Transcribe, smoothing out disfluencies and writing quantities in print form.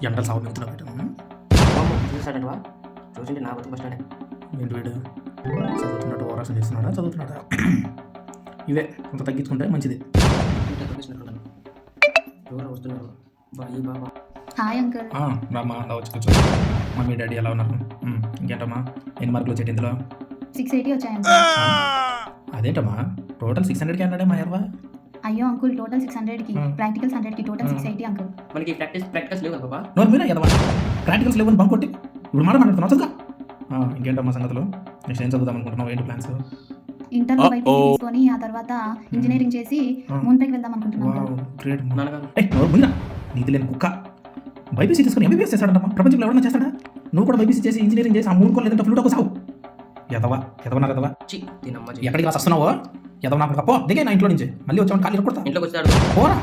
ఎండలు సాగు పెడుతున్నావు చూసాడంటవా చూసింటే నా బతుకు బస్టాండే ఏంటి వీడు చదువుతున్నట్టు ఓరాసం చేస్తున్నాడా చదువుతున్నాడా ఇవే కొంత తగ్గించుకుంటే మంచిది. ఎవరు వస్తున్నారు బాయ్ బాబా. Hi uncle. రామ్మా అలా వచ్చి కూర్చో. మమ్మీ డాడీ ఎలా ఉన్నారు? ఇంకేంటమ్మా ఎన్ని మార్కులు వచ్చేటి ఇందులో? 680 వచ్చాయి అంకుల్. అదేంటమ్మా టోటల్ 600కి అన్నాడే మా ఎర్వా? అయ్యో అంకుల్ టోటల్ 600కి ప్రాక్టికల్స్ 100కి టోటల్ 680 అంకుల్. మనకి ప్రాక్టికల్స్ లేవు కదా బాబా. నోరు మీరా ఎదవా ప్రాక్టికల్స్ లేవని బంక్ కొట్టి ఇప్పుడు మాట్లాడుతున్నావు చదువుగా. ఇంకేంటమ్మా సంగతులు? నెక్స్ట్ ఏం చదువుదాం అనుకుంటున్నావు? ఏంటి ప్లాన్స్? ఇంటర్లో బైపీసీ తీసుకొని ఆ తర్వాత ఇంజనీరింగ్ చేసి ముంబైకి వెళ్దాం అనుకుంటున్నాను. గ్రేట్. నాన్నగారు నీతి లేని కుక్క బైపీసీ తీసుకొని ఎంబీబీఎస్ చేస్తాడమ్మా. ప్రపంచంలో ఎవరన్నా చేస్తాడా? నువ్వు కూడా బైపీసీ చేసి ఇంజనీరింగ్ చేసి ఆ మూడుకోలు లేదంటే ఫ్లూటోకు సావు. ఎదవా ఎదవా తినమ్మ ఎక్కడికి వస్తున్నావో ఎదవ నాకు కప్పో దిగే నా ఇంట్లో నుంచి మళ్ళీ వచ్చామని ఖాళీ కొడతా ఇంట్లోకి వచ్చాడు పోరా.